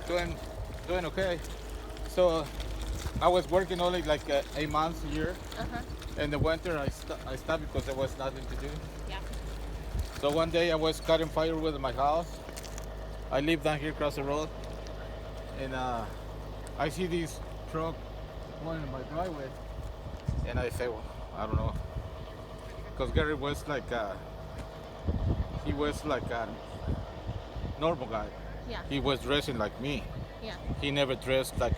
doing, doing okay. So I was working only like 8 months a year. Uh-huh. In the winter, I stopped because there was nothing to do. Yeah. So one day I was cutting firewood in my house. I live down here across the road, and I see this truck going in my driveway, and I say, well, I don't know, because Gary was like, he was like a normal guy. Yeah. He was dressing like me. Yeah. He never dressed like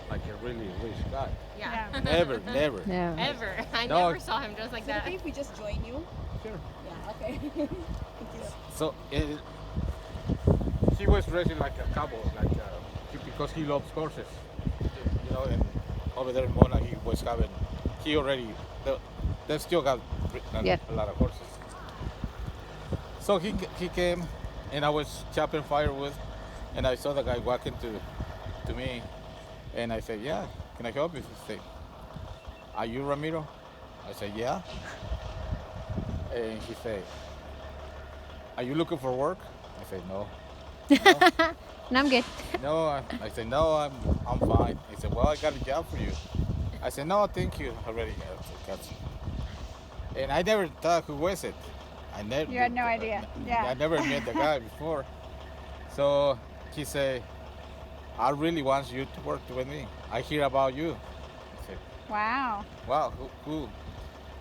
like a really rich guy. Yeah. Never, never. No. Ever. I No. never saw him dressed like Is it that. okay if we just join you? Sure. Yeah, okay. Thank you. So he was dressing like a cowboy, like because he loves horses, you know. And over there in Mona, he was having, he already, they still got Yeah. a lot of horses. So he came, and I was chopping firewood, and I saw the guy walking to me, and I said, yeah, can I help you? He said, are you Ramido? I said, yeah. And he said, are you looking for work? I said, no. No, No, I'm good. no. I said, no, I'm fine. He said, well, I got a job for you. I said, no, thank you. Already got some. And I never thought who was it. I never. You had no idea. Yeah. I never met the guy before. So he said, I really want you to work with me. I hear about you. I said, Wow. wow, who?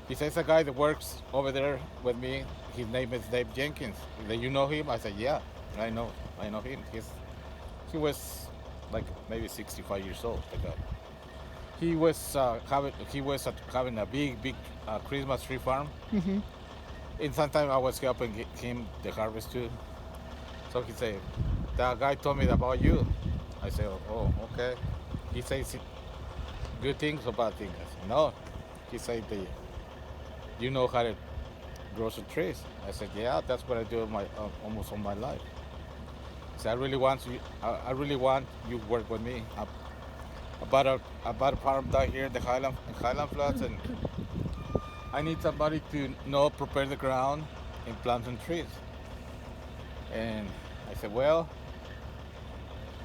He says a guy that works over there with me. His name is Dave Jenkins. Do you know him? I said, yeah, I know him. He was like maybe 65 years old. The guy. He was having a big Christmas tree farm. Hmm. And sometimes I was helping him the harvest too. So he said, that guy told me about you. I said, oh, okay. He says good things or bad things. I said, no. He said, you know how to grow some trees. I said, yeah, that's what I do almost all my life. So I really want you to work with me. About a farm down here in the Highland flats, and I need somebody to know prepare the ground and plant some trees. And I said, well,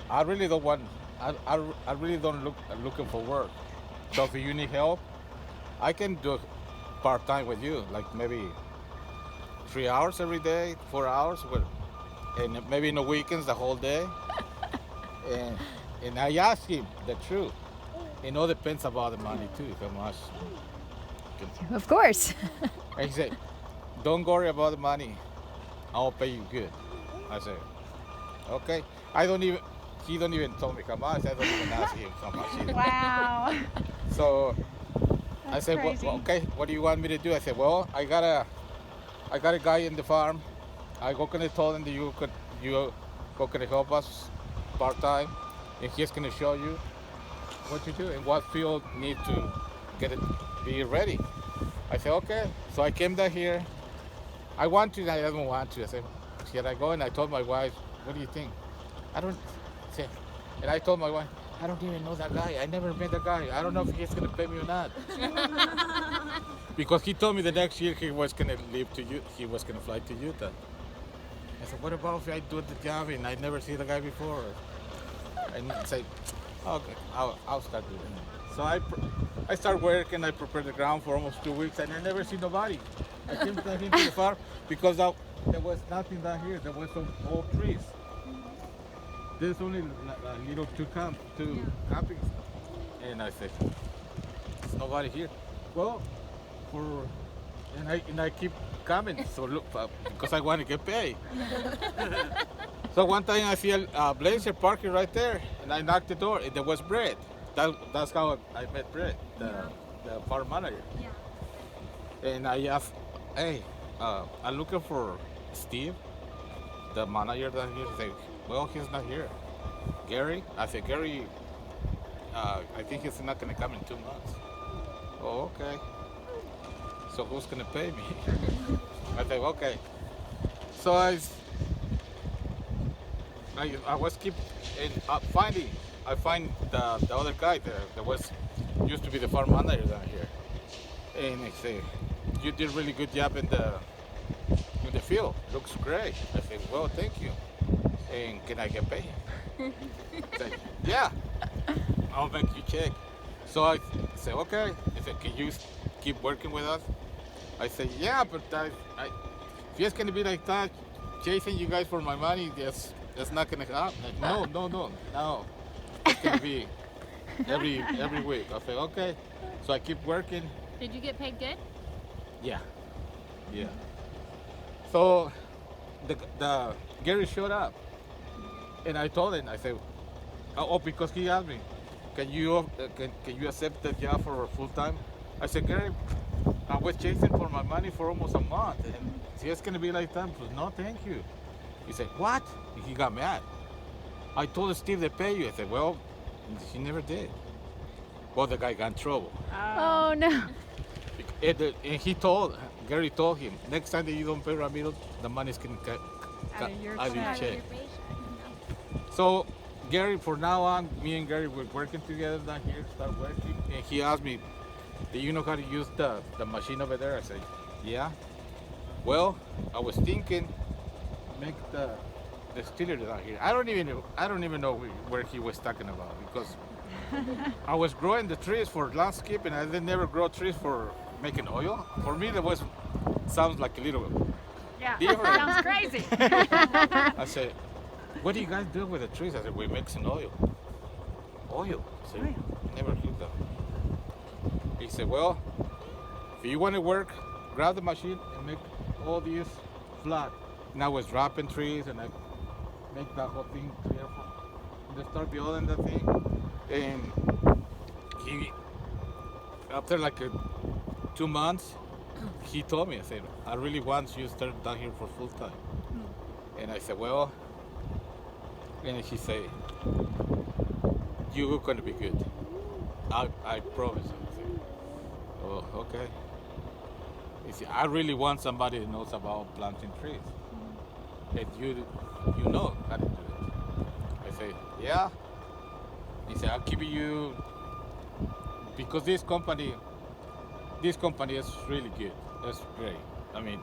I really don't want. I really don't looking for work. So if you need help, I can do part time with you, like maybe 3 hours every day, 4 hours, and maybe in the weekends the whole day. And and I asked him the truth. It all depends about the money too, how much. Of course. And he said, don't worry about the money. I'll pay you good. I said, okay. He don't even tell me how much. I don't even ask him how much either. Wow. So I That's said, crazy. well, okay, what do you want me to do? I said, well, I got a guy in the farm. I go gonna tell him that you go gonna help us part time, and he's gonna show you what you do and what field need to get it be ready. I said, okay. So I came down here. I want to, and I don't want to. I said, here I go, and I told my wife, what do you think? I don't say, and I told my wife, I don't even know that guy. I never met that guy. I don't know if he's gonna pay me or not. Because he told me the next year he was gonna leave to you. He was gonna fly to Utah. I said, what about if I do the job and I never see the guy before? And he said, okay, I'll start doing it. So I start working. I prepare the ground for almost 2 weeks, and I never see nobody. I came down here to the farm because there was nothing down here. There was some old trees. There's only little two camping, and I said, there's nobody here. Well, and I keep coming. So look, because I want to get paid. So one time I see a Blazer parking right there, and I knocked the door, and there was Brett. That's how I met Brett, the farm manager. Yeah. And I asked, hey, I'm looking for Steve, the manager down here. He said, well, he's not here. Gary? I said, Gary, I think he's not going to come in 2 months. Oh, okay. So who's going to pay me? I said, okay. So I was keep finding. I find the other guy that was used to be the farm manager down here, and I say, you did a really good job in the field. Looks great. I said, well, thank you. and can I get paid? Said, yeah, I'll make you check. So I said, okay. He said, can you keep working with us? I said, yeah, but if it's gonna be like that, chasing you guys for my money, that's not gonna happen. Like, no. It's gonna be every week. I said, okay. So I keep working. Did you get paid good? Yeah. So the Gary showed up, and I told him, I said, because he asked me, can you accept the job for full time? I said, Gary, I was chasing for my money for almost a month, and si it's gonna be like that, pues no, thank you. He said, what? He got mad. I told Steve they pay you. I said, well, he never did. Well, the guy got in trouble. Oh no. And Gary told him, next time that you don't pay Ramido, the money's going to cut Out of your out of your check. check. So Gary, for now on, me and Gary were working together down here, start working, and he asked me, do you know how to use the machine over there? I said, yeah. Well, I was thinking, make the stiller down here. I don't even know where he was talking about, because I was growing the trees for landscaping. I didn't never grow trees for making oil. For me, that sounds like a little Yeah. different. Sounds crazy. I said, what do you guys do with the trees? I said, we make some oil. Oil? I said, Oil. never heard that. He said, well, if you want to work, grab the machine and make all these flat. And I was dropping trees, and I make that whole thing clear. And they start building the thing. And he, after like 2 months, he told me, I said, I really want you to start down here for full time. And I said, well, and he said, you're going to be good. I promise. I said, oh, okay. He said, I really want somebody that knows about planting trees. And you know how to do it. I said, yeah. He said, I'll give you, because this company is really good. It's great. I mean,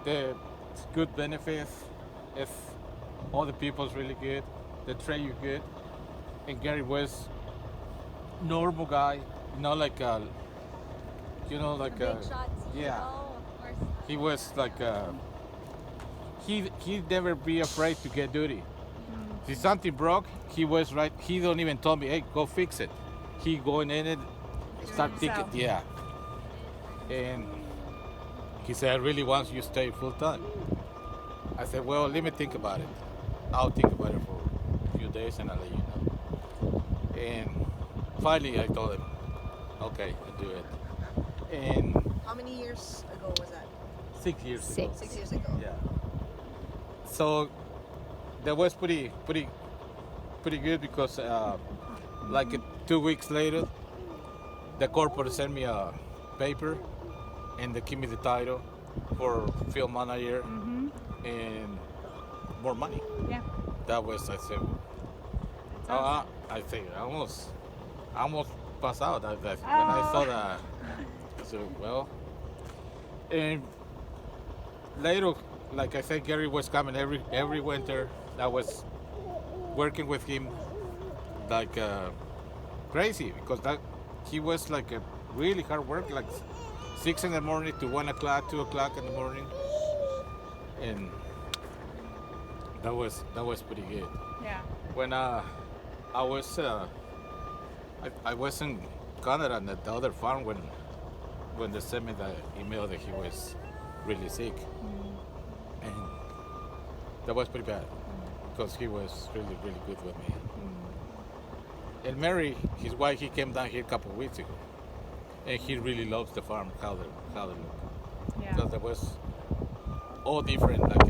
it's good benefits. It's all the people's really good. They treat you good. And Gary was normal guy, not like Big shots. yeah. Oh, of course. He was like he'd never be afraid to get dirty. If something broke, he was right. He don't even tell me, hey, go fix it. He go in it, start thinking, himself. yeah. And he said, I really want you to stay full time. I said, well, let me think about it. I'll think about it for a few days and I'll let you know. And finally, I told him, okay, I'll do it. And How many years ago was that? 6 years ago. 6 years ago. Yeah. So that was pretty good, because like 2 weeks later, the corporate sent me a paper and they give me the title for field manager and more money. Yeah. That was, I said, I think I almost passed out. When I saw that, I said, well, and later, like I said, Gary was coming every winter. I was working with him like crazy, because he was like a really hard work, like 6 in the morning to 1 o'clock, 2 o'clock in the morning, and that was pretty good. Yeah. When I was in Canada at the other farm when they sent me the email that he was really sick, and that was pretty bad, because he was really good with me. And Mary, his wife, he came down here a couple of weeks ago, and he really loves the farm, how they look. Yeah. Because there was all different, like